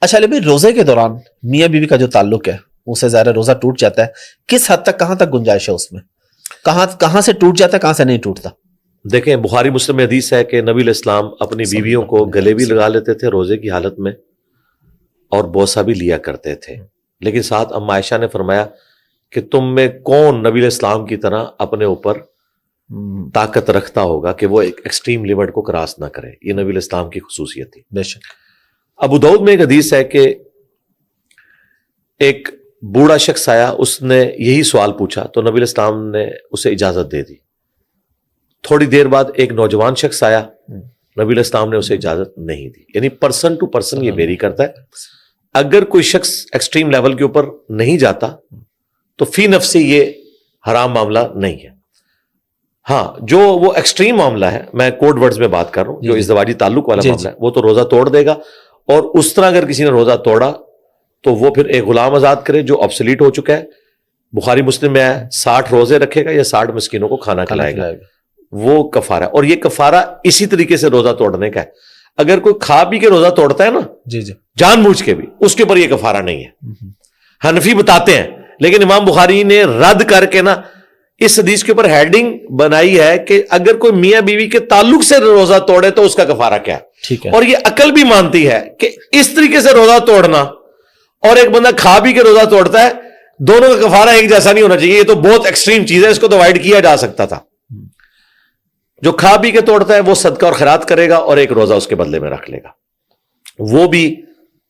اچھا علی بھائی، روزے کے دوران میاں بیوی کا جو تعلق ہے اسے ظاہر ہے روزہ ٹوٹ جاتا ہے، کس حد تک کہاں تک گنجائش ہے اس میں؟ کہاں سے ٹوٹ جاتا ہے، کہاں سے نہیں ٹوٹتا؟ دیکھیں بخاری مسلم میں حدیث ہے کہ نبی علیہ السلام اپنی بیویوں کو گلے بھی لگا لیتے تھے روزے کی حالت میں اور بوسہ بھی لیا کرتے تھے، لیکن ساتھ ام عائشہ نے فرمایا کہ تم میں کون نبی علیہ السلام کی طرح اپنے اوپر طاقت رکھتا ہوگا کہ وہ ایک ایکسٹریم لیمٹ کو کراس نہ کرے۔ یہ نبی علیہ السلام کی خصوصیت تھی۔ بے شک۔ ابو داؤد میں ایک حدیث ہے کہ ایک بوڑھا شخص آیا، اس نے یہی سوال پوچھا تو نبی علیہ السلام نے اسے اجازت دے دی۔ تھوڑی دیر بعد ایک نوجوان شخص آیا، نبی علیہ السلام نے اسے اجازت نہیں دی۔ یعنی پرسن ٹو پرسن یہ ویری کرتا ہے۔ اگر کوئی شخص ایکسٹریم لیول کے اوپر نہیں جاتا تو فی نفسی یہ حرام معاملہ نہیں ہے۔ ہاں جو وہ ایکسٹریم معاملہ ہے، میں کوڈ ورڈز میں بات کر رہا ہوں، جو ازدواجی تعلق والا معاملہ ہے، وہ تو روزہ توڑ دے گا، اور اس طرح اگر کسی نے روزہ توڑا تو وہ پھر ایک غلام آزاد کرے جو آبسلیٹ ہو چکا ہے۔ بخاری مسلم میں ہے 60 روزے رکھے گا یا 60 مسکینوں کو کھانا کھلائے گا، وہ کفارہ ہے۔ اور یہ کفارہ اسی طریقے سے روزہ توڑنے کا ہے۔ اگر کوئی کھا پی کے روزہ توڑتا ہے نا جان بوجھ کے بھی، اس کے اوپر یہ کفارہ نہیں ہے۔ حنفی بتاتے ہیں، لیکن امام بخاری نے رد کر کے نا اس حدیث کے اوپر ہیڈنگ بنائی ہے کہ اگر کوئی میاں بیوی کے تعلق سے روزہ توڑے تو اس کا کفارہ کیا ہے۔ اور یہ عقل بھی مانتی ہے کہ اس طریقے سے روزہ توڑنا اور ایک بندہ کھا پی کے روزہ توڑتا ہے، دونوں کا کفارہ ایک جیسا نہیں ہونا چاہیے۔ یہ تو بہت ایکسٹریم چیز ہے، اس کو تو اوائڈ کیا جا سکتا تھا۔ جو کھا پی کے توڑتا ہے وہ صدقہ اور خیرات کرے گا اور ایک روزہ اس کے بدلے میں رکھ لے گا، وہ بھی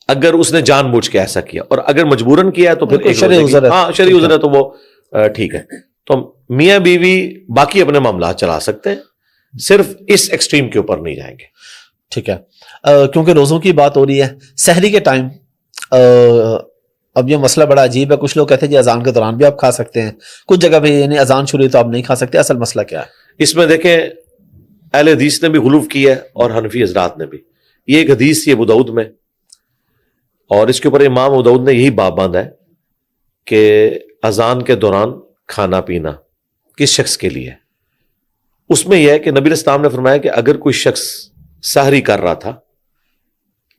اگر اس نے جان بوجھ کے ایسا کیا، اور اگر مجبوراً کیا ہے تو پھر شرعی عذر ہے تو وہ ٹھیک ہے۔ تو میاں بیوی باقی اپنے معاملات چلا سکتے ہیں، صرف اس ایکسٹریم کے اوپر نہیں جائیں گے۔ ٹھیک ہے۔ کیونکہ روزوں کی بات ہو رہی ہے، سحری کے ٹائم اب یہ مسئلہ بڑا عجیب ہے، کچھ لوگ کہتے ہیں جی اذان کے دوران بھی آپ کھا سکتے ہیں، کچھ جگہ پہ یعنی اذان شروع تو آپ نہیں کھا سکتے، اصل مسئلہ کیا ہے اس میں؟ دیکھیں اہل حدیث نے بھی غلو کیا ہے اور حنفی حضرات نے بھی۔ یہ ایک حدیث تھی ابو داؤد میں، اور اس کے اوپر امام ابو داؤد نے یہی باب باندھا ہے کہ اذان کے دوران کھانا پینا کس شخص کے لیے ہے۔ اس میں یہ ہے کہ نبی علیہ السلام نے فرمایا کہ اگر کوئی شخص سحری کر رہا تھا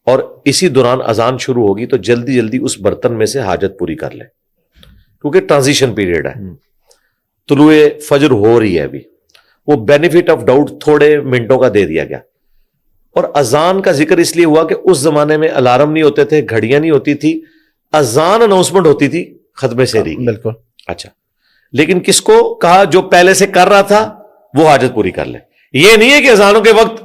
اور اسی دوران اذان شروع ہوگی تو جلدی جلدی اس برتن میں سے حاجت پوری کر لے، کیونکہ ٹرانزیشن پیریڈ ہے، طلوع فجر ہو رہی ہے ابھی، وہ بینیفٹ آف ڈاؤٹ تھوڑے منٹوں کا دے دیا گیا۔ اور اذان کا ذکر اس لیے ہوا کہ اس زمانے میں الارم نہیں ہوتے تھے، گھڑیاں نہیں ہوتی تھی، اذان اناؤنسمنٹ ہوتی تھی ختم سحری کی۔ بالکل۔ اچھا، لیکن کس کو کہا؟ جو پہلے سے کر رہا تھا وہ حاجت پوری کر لے۔ یہ نہیں ہے کہ اذانوں کے وقت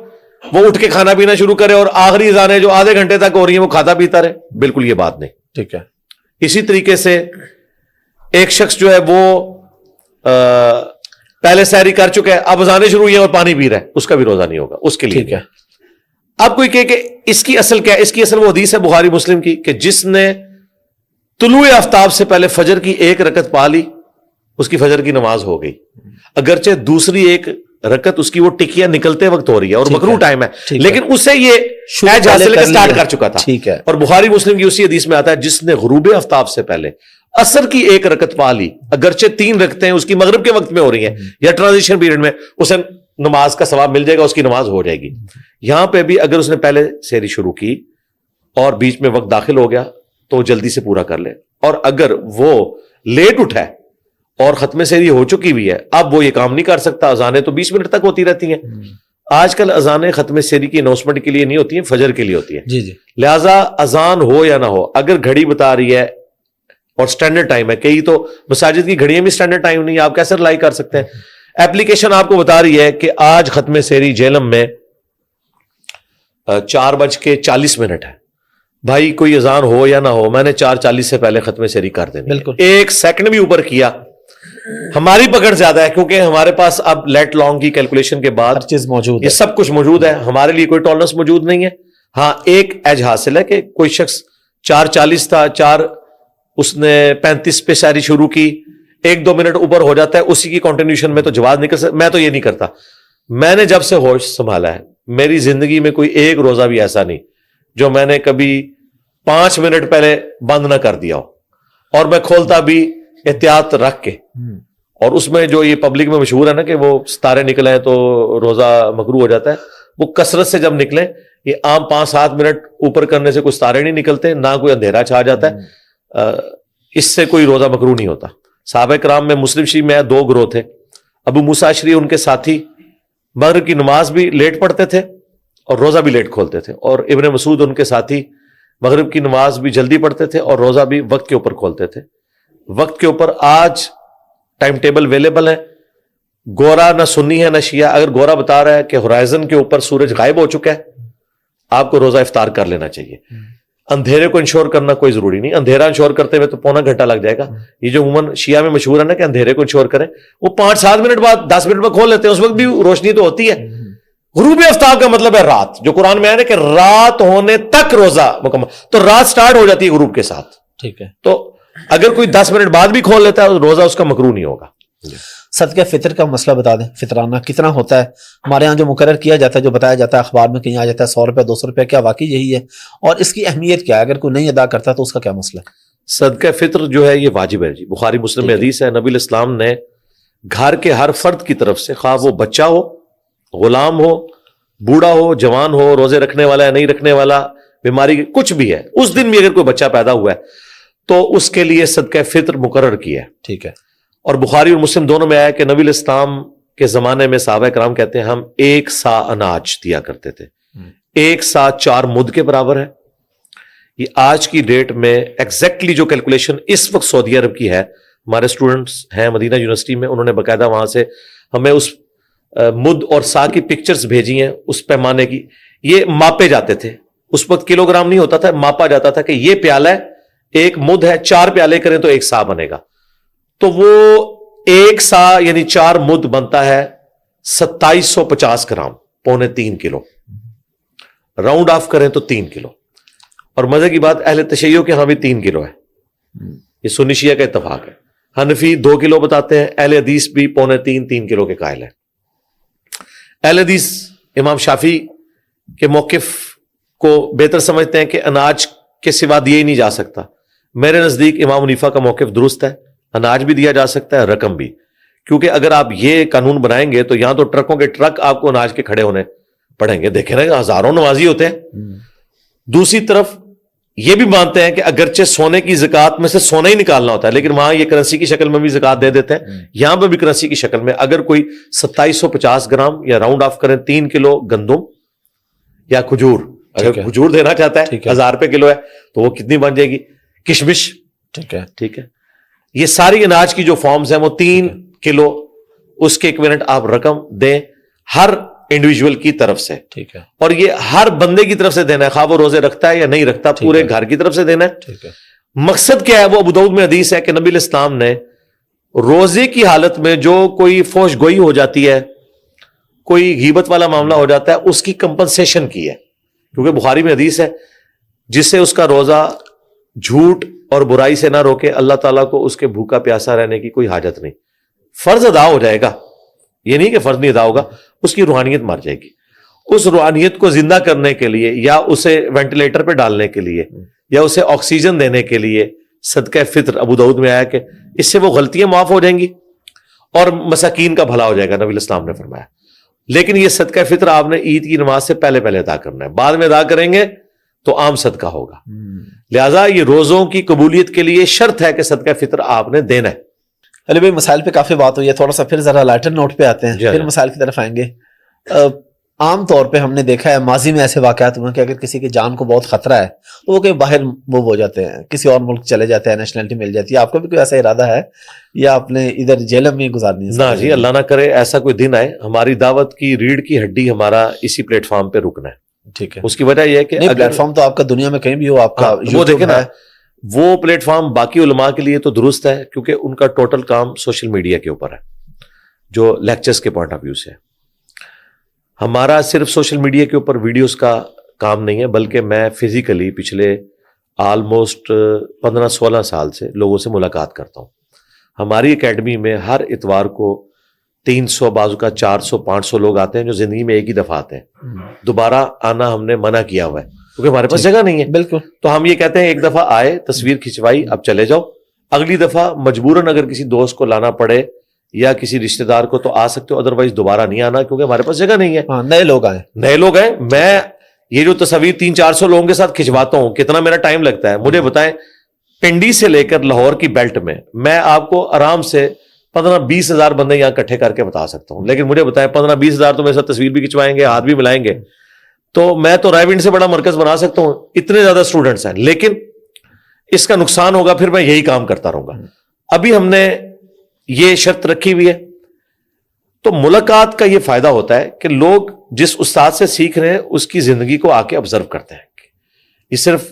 وہ اٹھ کے کھانا پینا شروع کرے اور آخری اذانیں جو آدھے گھنٹے تک ہو رہی ہیں وہ کھاتا پیتا رہے، بالکل یہ بات نہیں۔ ٹھیک ہے۔ اسی طریقے سے ایک شخص جو ہے وہ پہلے سحری کر چکا ہے، اب اذانیں شروع ہوئی ہیں اور پانی پی رہا ہے، اس کا بھی روزہ نہیں ہوگا، اس کے لیے۔ ٹھیک ہے۔ اب کوئی کہے کہ اس کی اصل کیا ہے؟ اس کی اصل وہ حدیث ہے بخاری مسلم کی کہ جس نے طلوع آفتاب سے پہلے فجر کی ایک رکعت پا لی اس کی فجر کی نماز ہو گئی، اگرچہ دوسری ایک رکعت اس کی وہ ٹکیاں نکلتے وقت ہو رہی ہے اور مکروہ ٹائم ہے، لیکن اسے یہ ایج حاصل کے سٹارٹ کر چکا تھا۔ ٹھیک ہے۔ اور بخاری مسلم کی اسی حدیث میں آتا ہے جس نے غروب آفتاب سے پہلے عصر کی ایک رکعت پا لی، اگرچہ 3 رکعتیں اس کی مغرب کے وقت میں ہو رہی ہیں یا ٹرانزیشن پیریڈ میں، اسے نماز کا ثواب مل جائے گا، اس کی نماز ہو جائے گی۔ یہاں پہ بھی اگر اس نے پہلے سحری شروع کی اور بیچ میں وقت داخل ہو گیا تو جلدی سے پورا کر لے، اور اگر وہ لیٹ اٹھا ہے اور ختم سحری ہو چکی بھی ہے اب وہ یہ کام نہیں کر سکتا، اذانیں تو 20 منٹ تک ہوتی رہتی ہیں۔ آج کل اذانیں ختم سحری کی اناؤنسمنٹ کے لیے نہیں ہوتی ہیں، فجر کے لیے ہوتی ہیں۔ جی جی۔ لہٰذا اذان ہو یا نہ ہو، اگر گھڑی بتا رہی ہے اور سٹینڈرڈ ٹائم ہے، کئی تو مساجد کی گھڑیاں بھی سٹینڈرڈ ٹائم نہیں ہے، آپ کیسے رلائی کر سکتے ہیں؟ ایپلیکیشن آپ کو بتا رہی ہے کہ آج ختم سحری جہلم میں 4:40 ہے، بھائی کوئی اذان ہو یا نہ ہو میں نے 4:40 سے پہلے ختم سحری کر دینی۔ بالکل۔ 1 سیکنڈ بھی اوپر کیا ہماری پکڑ زیادہ ہے، کیونکہ ہمارے پاس اب لیٹ لانگ کی کیلکولیشن کے بعد ہر چیز موجود ہے، یہ سب کچھ موجود ہے، ہمارے لیے کوئی ٹالرنس موجود نہیں ہے۔ ہاں ایک ایج حاصل ہے کہ کوئی شخص 4:40 تھا، 4 اس نے 35 پہ سحری شروع کی، 1-2 منٹ اوپر ہو جاتا ہے، اسی کی کنٹینیوشن میں تو جواز نکل سکتا۔ میں تو یہ نہیں کرتا، میں نے جب سے ہوش سنبھالا ہے میری زندگی میں کوئی ایک روزہ بھی ایسا نہیں جو میں نے کبھی 5 منٹ پہلے بند نہ کر دیا ہو، اور میں کھولتا بھی احتیاط رکھ کے۔ اور اس میں جو یہ پبلک میں مشہور ہے نا کہ وہ ستارے نکلے ہیں تو روزہ مکروہ ہو جاتا ہے، وہ کثرت سے جب نکلے یہ عام 5-7 منٹ اوپر کرنے سے کوئی ستارے نہیں نکلتے، نہ کوئی اندھیرا چھا جاتا ہے، اس سے کوئی روزہ مکروہ نہیں ہوتا۔ صحابہ کرام میں مسلم شریف میں 2 گروہ تھے، ابو موسیٰ اشعری ان کے ساتھی مغرب کی نماز بھی لیٹ پڑھتے تھے اور روزہ بھی لیٹ کھولتے تھے، اور ابن مسعود ان کے ساتھی مغرب کی نماز بھی جلدی پڑھتے تھے اور روزہ بھی وقت کے اوپر کھولتے تھے۔ وقت کے اوپر آج ٹائم ٹیبل اویلیبل ہے، گورا نہ سنی ہے نہ شیعہ، اگر گورا بتا رہا ہے کہ ہورائزن کے اوپر سورج غائب ہو چکا ہے، آپ کو روزہ افطار کر لینا چاہیے۔ اندھیرے کو انشور کرنا کوئی ضروری نہیں، اندھیرا انشور کرتے ہوئے تو پونا گھنٹہ لگ جائے گا۔ یہ جو عموماً شیعہ میں مشہور ہے نا کہ اندھیرے کو انشور کریں، وہ 5-7 منٹ بعد 10 منٹ میں کھول لیتے ہیں، اس وقت بھی روشنی تو ہوتی ہے۔ غروب آفتاب کا مطلب ہے رات، جو قرآن میں آیا نا کہ رات ہونے تک روزہ مکمل، تو رات سٹارٹ ہو جاتی ہے غروب کے ساتھ، ٹھیک ہے۔ تو اگر کوئی 10 منٹ بعد بھی کھول لیتا ہے روزہ اس کا مکروہ نہیں ہوگا۔ صدقہ فطر کا مسئلہ بتا دیں، فطرانہ کتنا ہوتا ہے؟ ہمارے یہاں جو مقرر کیا جاتا ہے، جو بتایا جاتا ہے اخبار میں کہیں آ جاتا ہے 100 روپے 200 روپے، کیا واقعی یہی ہے؟ اور اس کی اہمیت کیا ہے؟ اگر کوئی نہیں ادا کرتا تو اس کا کیا مسئلہ ہے؟ صدقہ فطر جو ہے یہ واجب ہے جی، بخاری مسلم میں حدیث ہے، نبی علیہ السلام نے گھر کے ہر فرد کی طرف سے، خواہ وہ بچہ ہو، غلام ہو، بوڑھا ہو، جوان ہو، روزے رکھنے والا ہے نہیں رکھنے والا، بیماری کچھ بھی ہے، اس دن بھی اگر کوئی بچہ پیدا ہوا ہے تو اس کے لیے صدقہ فطر مقرر کیا ہے، ٹھیک ہے۔ اور بخاری اور مسلم دونوں میں آیا کہ نبی علیہ السلام کے زمانے میں صحابہ کرام کہتے ہیں ہم 1 سا اناج دیا کرتے تھے، 1 سا 4 مد کے برابر ہے۔ یہ آج کی ڈیٹ میں ایگزیکٹلی جو کیلکولیشن اس وقت سعودی عرب کی ہے، ہمارے اسٹوڈنٹس ہیں مدینہ یونیورسٹی میں، انہوں نے باقاعدہ وہاں سے ہمیں اس مد اور سا کی پکچرز بھیجی ہیں، اس پیمانے کی، یہ ماپے جاتے تھے، اس وقت کلو گرام نہیں ہوتا تھا، ماپا جاتا تھا کہ یہ پیالہ ہے، 1 مد ہے، 4 پیالے کریں تو 1 سا بنے گا، تو وہ 1 سا یعنی 4 مد بنتا ہے 2750 گرام، 2.25 کلو، راؤنڈ آف کریں تو 3 کلو، اور مزے کی بات اہل تشیع کے ہاں بھی 3 کلو ہے، یہ سنی شیعہ کا اتفاق ہے۔ حنفی 2 کلو بتاتے ہیں، اہل حدیث بھی 2.25-3 کلو کے قائل ہے۔ اہل حدیث امام شافعی کے موقف کو بہتر سمجھتے ہیں کہ اناج کے سوا دیا ہی نہیں جا سکتا۔ میرے نزدیک امام حنیفہ کا موقف درست ہے، اناج بھی دیا جا سکتا ہے، رقم بھی، کیونکہ اگر آپ یہ قانون بنائیں گے تو یہاں تو ٹرکوں کے ٹرک آپ کو اناج کے کھڑے ہونے پڑیں گے، دیکھیں نا ہزاروں نمازی ہوتے ہیں۔ دوسری طرف یہ بھی مانتے ہیں کہ اگرچہ سونے کی زکوٰۃ میں سے سونا ہی نکالنا ہوتا ہے، لیکن وہاں یہ کرنسی کی شکل میں بھی زکوٰۃ دے دیتے ہیں، یہاں پہ بھی کرنسی کی شکل میں اگر کوئی 2750 گرام یا راؤنڈ آف کریں 3 کلو گندم یا کھجور، اگر کھجور دینا چاہتا ہے 1000 روپے کلو ہے تو وہ کتنی بن جائے گی؟ کشمش، ٹھیک ہے، ٹھیک ہے۔ یہ ساری اناج کی جو فارمز ہیں وہ 3 کلو، اس کے ایکویولنٹ آپ رقم دیں ہر انڈیویجول کی طرف سے، ٹھیک ہے، اور یہ ہر بندے کی طرف سے دینا ہے، خواہ وہ روزے رکھتا ہے یا نہیں رکھتا، پورے گھر کی طرف سے دینا ہے۔ ٹھیک ہے۔ مقصد کیا ہے؟ وہ ابو داؤد میں حدیث ہے کہ نبی علیہ السلام نے روزے کی حالت میں جو کوئی فوش گوئی ہو جاتی ہے، کوئی غیبت والا معاملہ ہو جاتا ہے، اس کی کمپنسیشن کی ہے، کیونکہ بخاری میں حدیث ہے جس سے اس کا روزہ جھوٹ اور برائی سے نہ روکے، اللہ تعالیٰ کو اس کے بھوکا پیاسا رہنے کی کوئی حاجت نہیں، فرض ادا ہو جائے گا، یہ نہیں کہ فرض نہیں ادا ہوگا، اس کی روحانیت مر جائے گی۔ اس روحانیت کو زندہ کرنے کے لیے یا اسے وینٹیلیٹر پہ ڈالنے کے لیے یا اسے آکسیجن دینے کے لیے صدقہ فطر، ابو داؤد میں آیا کہ اس سے وہ غلطیاں معاف ہو جائیں گی اور مساکین کا بھلا ہو جائے گا، نبی علیہ السلام نے فرمایا۔ لیکن یہ صدقہ فطر آپ نے عید کی نماز سے پہلے پہلے ادا کرنا ہے، بعد میں ادا کریں گے تو عام صدقہ ہوگا، لہٰذا یہ روزوں کی قبولیت کے لیے شرط ہے کہ صدقہ فطر آپ نے دینا ہے۔ علی بھائی مسائل پہ کافی بات ہوئی ہے، تھوڑا سا پھر ذرا لائٹر نوٹ پہ آتے ہیں، پھر مسائل کی طرف آئیں گے۔ عام طور پہ ہم نے دیکھا ہے ماضی میں ایسے واقعات ہوئے کہ اگر کسی کی جان کو بہت خطرہ ہے تو وہ کہیں باہر موو ہو جاتے ہیں، کسی اور ملک چلے جاتے ہیں، نیشنلٹی مل جاتی ہے۔ آپ کا بھی کوئی ایسا ارادہ ہے یا آپ نے ادھر جیل میں گزارنی ہے؟ نہ جی، اللہ نہ کرے ایسا کوئی دن آئے، ہماری دعوت کی ریڑھ کی ہڈی ہمارا اسی پلیٹ فارم پہ رکنا ہے۔ ٹھیک ہے، اس کی وجہ یہ ہے کہ پلیٹ فارم تو آپ کا دنیا میں کہیں بھی ہو، آپ کا وہ دیکھیں نا، وہ پلیٹ فارم باقی علماء کے لیے تو درست ہے کیونکہ ان کا ٹوٹل کام سوشل میڈیا کے اوپر ہے، جو لیکچرز کے پوائنٹ آف ویو سے۔ ہمارا صرف سوشل میڈیا کے اوپر ویڈیوز کا کام نہیں ہے، بلکہ میں فزیکلی پچھلے آلموسٹ 15-16 سال سے لوگوں سے ملاقات کرتا ہوں۔ ہماری اکیڈمی میں ہر اتوار کو 300 بازو کا 400-500 لوگ آتے ہیں جو زندگی میں ایک ہی دفعہ آتے ہیں، دوبارہ آنا ہم نے منع کیا ہوا ہے کیونکہ ہمارے پاس جگہ نہیں ہے۔ بالکل، تو ہم یہ کہتے ہیں ایک دفعہ آئے، تصویر کھنچوائی، اب چلے جاؤ، اگلی دفعہ مجبوراً اگر کسی دوست کو لانا پڑے یا کسی رشتہ دار کو تو آ سکتے ہو، ادروائز دوبارہ نہیں آنا کیونکہ ہمارے پاس جگہ نہیں ہے۔ نئے لوگ آئے، نئے لوگ ہیں، میں یہ جو تصویر 300-400 لوگوں کے ساتھ کھنچواتا ہوں کتنا میرا ٹائم لگتا ہے مجھے بتائیں. پنڈی سے لے کر لاہور کی بیلٹ میں آپ کو آرام سے 15-20 ہزار بندے یہاں اکٹھے کر کے بتا سکتا ہوں. لیکن مجھے بتائیں 15-20 ہزار تو میرے ساتھ تصویر بھی کھنچوائیں گے, ہاتھ بھی ملائیں گے, تو میں تو رائے ونڈ سے بڑا مرکز بنا سکتا ہوں, اتنے زیادہ اسٹوڈنٹس ہیں. لیکن اس کا نقصان ہوگا پھر میں یہی کام کرتا رہوں گا. ابھی ہم نے یہ شرط رکھی ہوئی ہے. تو ملاقات کا یہ فائدہ ہوتا ہے کہ لوگ جس استاد سے سیکھ رہے ہیں اس کی زندگی کو آ کے آبزرو کرتے ہیں. یہ صرف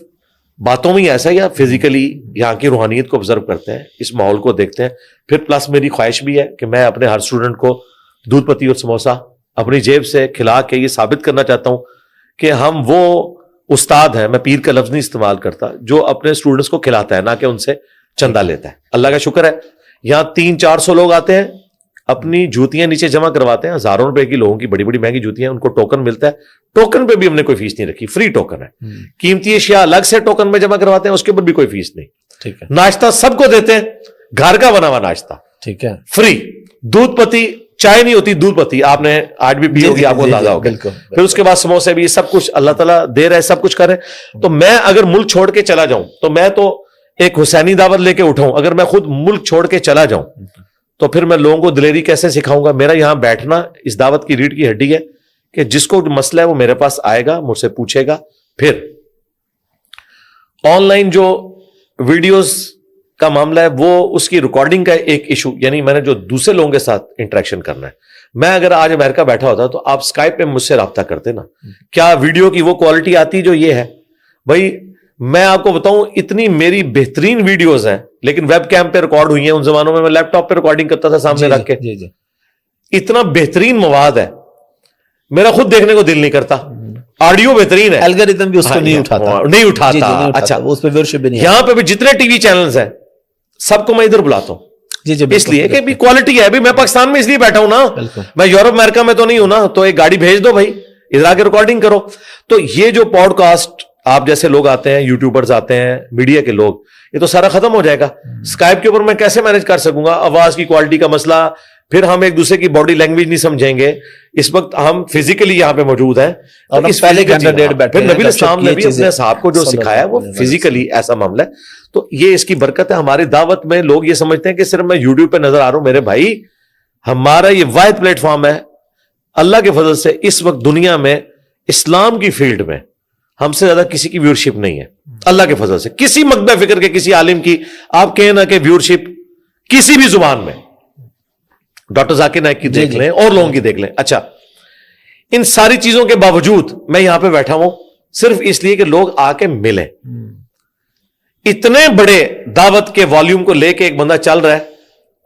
باتوں میں ہی ایسا ہے یا فزیکلی یہاں کی روحانیت کو آبزرو کرتے ہیں, اس ماحول کو دیکھتے ہیں. پھر پلس میری خواہش بھی ہے کہ میں اپنے ہر اسٹوڈنٹ کو دودھ پتی اور سموسا اپنی جیب سے کھلا کے یہ ثابت کرنا چاہتا ہوں کہ ہم وہ استاد ہیں, میں پیر کا لفظ نہیں استعمال کرتا, جو اپنے اسٹوڈنٹس کو کھلاتا ہے نہ کہ ان سے چندہ لیتا ہے. اللہ کا شکر ہے یہاں 300-400 لوگ آتے ہیں, اپنی جوتیاں نیچے جمع کرواتے ہیں, ہزاروں روپے کی لوگوں کی بڑی بڑی مہنگی جوتیاں, ان کو ٹوکن ملتا ہے. ٹوکن پہ بھی ہم نے کوئی فیس نہیں رکھی, فری ٹوکن ہے. قیمتی اشیاء الگ سے ٹوکن میں جمع کرواتے ہیں, اس کے اوپر بھی کوئی فیس نہیں. ٹھیک ہے. ناشتہ سب کو دیتے ہیں, گھر کا بنا ہوا ناشتہ, ٹھیک ہے, فری. دودھ پتی, چائے نہیں ہوتی, دودھ پتی آپ نے آج بھی پی ہوگی, آپ کو اندازہ ہوگا. پھر اس کے بعد سموسے بھی, سب کچھ اللہ تعالیٰ دے رہا ہے, سب کچھ کر رہے ہیں. تو میں اگر ملک چھوڑ کے چلا جاؤں تو میں تو ایک حسینی دعوت لے کے اٹھاؤں, اگر میں خود ملک چھوڑ کے چلا جاؤں تو پھر میں لوگوں کو دلیری کیسے سکھاؤں گا؟ میرا یہاں بیٹھنا اس دعوت کی ریڑھ کی ہڈی ہے کہ جس کو مسئلہ ہے وہ میرے پاس آئے گا, مجھ سے پوچھے گا. پھر آن لائن جو ویڈیوز کا معاملہ ہے وہ اس کی ریکارڈنگ کا ایک ایشو, یعنی میں نے جو دوسرے لوگوں کے ساتھ انٹریکشن کرنا ہے. میں اگر آج امریکہ بیٹھا ہوتا تو آپ اسکائپ پہ مجھ سے رابطہ کرتے نا, کیا ویڈیو کی وہ کوالٹی آتی جو یہ ہے؟ بھائی میں آپ کو بتاؤں اتنی میری بہترین ویڈیوز ہیں لیکن ویب کیم پہ ریکارڈ ہوئی ہیں. ان زمانوں میں لیپ ٹاپ پہ ریکارڈنگ کرتا تھا سامنے رکھ کے. اتنا بہترین مواد ہے, میرا خود دیکھنے کو دل نہیں کرتا. آڈیو بہترین ہے, الگوریتم بھی اس کو نہیں اٹھاتا. اچھا, اس پہ ویورشپ بھی نہیں. یہاں پہ بھی جتنے ٹی وی چینلز ہیں سب کو میں ادھر بلاتا ہوں اس لیے کہ بھی کوالٹی ہے. میں پاکستان میں اس لیے بیٹھا ہوں نا, میں یورپ امریکہ میں تو نہیں ہوں نا, تو ایک گاڑی بھیج دو بھائی, ادھر آ کے ریکارڈنگ کرو. تو یہ جو پوڈ کاسٹ آپ جیسے لوگ آتے ہیں, یوٹیوبرز آتے ہیں, میڈیا کے لوگ, یہ تو سارا ختم ہو جائے گا. اسکائپ کے اوپر میں کیسے مینج کر سکوں گا؟ آواز کی کوالٹی کا مسئلہ, پھر ہم ایک دوسرے کی باڈی لینگویج نہیں سمجھیں گے. اس وقت ہم فزیکلی یہاں پہ موجود ہیں, اور اس پہلے نبی اسلام نے بھی اپنے صاحب کو جو سکھایا وہ فزیکلی ایسا معاملہ ہے. تو یہ اس کی برکت ہے. ہماری دعوت میں لوگ یہ سمجھتے ہیں کہ صرف میں یوٹیوب پہ نظر آ رہا ہوں. میرے بھائی ہمارا یہ واحد پلیٹ فارم ہے اللہ کے فضل سے اس وقت دنیا میں اسلام کی فیلڈ میں ہم سے زیادہ کسی کی ویورشپ نہیں ہے اللہ کے فضل سے. کسی مکتب فکر کے کسی عالم کی آپ کہیں نا کہ ویورشپ کسی بھی زبان میں, ڈاکٹر ذاکر نائک کی دیکھ لیں اور لوگوں کی دیکھ لیں. اچھا, ان ساری چیزوں کے باوجود میں یہاں پہ بیٹھا ہوں صرف اس لیے کہ لوگ آ کے ملیں. اتنے بڑے دعوت کے والیوم کو لے کے ایک بندہ چل رہا ہے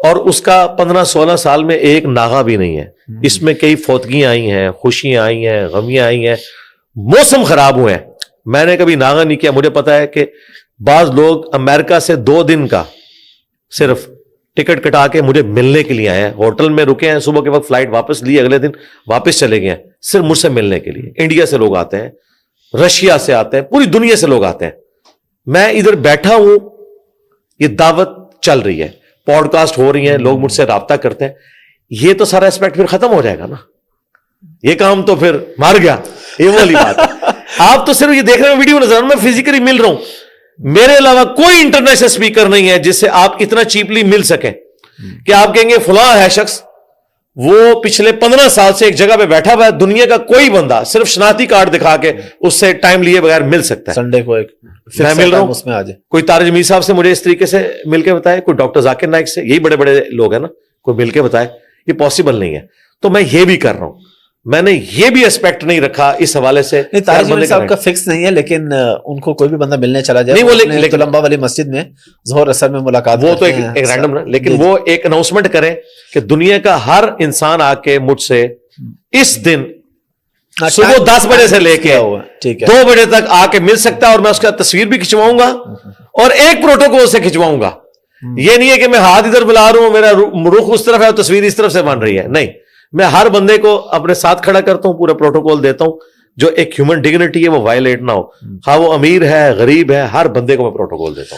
اور اس کا 15-16 سال میں ایک ناغہ بھی نہیں ہے. اس میں کئی فوتگیاں آئی ہیں, خوشیاں آئی ہیں, غمیاں آئی ہیں, موسم خراب ہوئے ہیں. میں نے کبھی ناغہ نہیں کیا. مجھے پتا ہے کہ بعض لوگ امریکہ سے 2 دن کا صرف ٹکٹ کٹا کے مجھے ملنے کے لیے آئے ہیں, ہوٹل میں رکے ہیں, صبح کے وقت فلائٹ واپس لی, اگلے دن واپس چلے گئے ہیں صرف مجھ سے ملنے کے لیے. انڈیا سے لوگ آتے ہیں, رشیا سے آتے ہیں, پوری دنیا سے لوگ آتے ہیں. میں ادھر بیٹھا ہوں, یہ دعوت چل رہی ہے, پوڈ کاسٹ ہو رہی ہیں, لوگ مجھ سے رابطہ کرتے ہیں. یہ تو سارا اسپیکٹ پھر ختم ہو جائے گا نا, یہ کام تو پھر مار گیا. یہ والی بات ہے. آپ تو صرف یہ دیکھ رہے ہیں ویڈیو نظر, میں فزیکلی مل رہا ہوں. میرے علاوہ کوئی انٹرنیشنل اسپیکر نہیں ہے جس سے آپ اتنا چیپلی مل سکیں کہ آپ کہیں گے فلاں ہے شخص, وہ پچھلے 15 سال سے ایک جگہ پہ بیٹھا ہوا ہے, دنیا کا کوئی بندہ صرف شناختی کارڈ دکھا کے اس سے ٹائم لیے بغیر مل سکتا ہے. سنڈے کو ایک میں مل رہا ہوں, اس میں آ جائے. کوئی طارق جمیل صاحب سے مجھے اس طریقے سے مل کے بتائے, کوئی ڈاکٹر ذاکر نائک سے, یہی بڑے بڑے لوگ ہیں نا, کوئی مل کے بتائے. یہ پاسبل نہیں ہے. تو میں یہ بھی کر رہا ہوں, میں نے یہ بھی اسپیکٹ نہیں رکھا اس حوالے سے. طارق جمیل صاحب کا فکس نہیں ہے, لیکن ان کو کوئی بھی بندہ ملنے چلا جائے. نہیں, وہ لمبا والی مسجد میں ظہر اثر میں ملاقات, وہ تو ایک رینڈم نا, لیکن وہ ایک اناؤنسمنٹ کریں کہ دنیا کا ہر انسان آ کے مجھ سے اس دن صبح 10 بجے سے لے کے 2 بجے تک آ کے مل سکتا ہے, اور میں اس کا تصویر بھی کھنچواؤں گا اور ایک پروٹوکول سے کھنچواؤں گا. یہ نہیں ہے کہ میں ہاتھ ادھر بلا رہا ہوں, میرا رخ اس طرف ہے اور تصویر اس طرف سے بن رہی ہے. نہیں, میں ہر بندے کو اپنے ساتھ کھڑا کرتا ہوں, پورا پروٹوکول دیتا ہوں, جو ایک ہیومن ڈگنیٹی ہے وہ وائلیٹ نہ ہو. ہاں وہ امیر ہے, غریب ہے, ہر بندے کو میں پروٹوکول دیتا ہوں.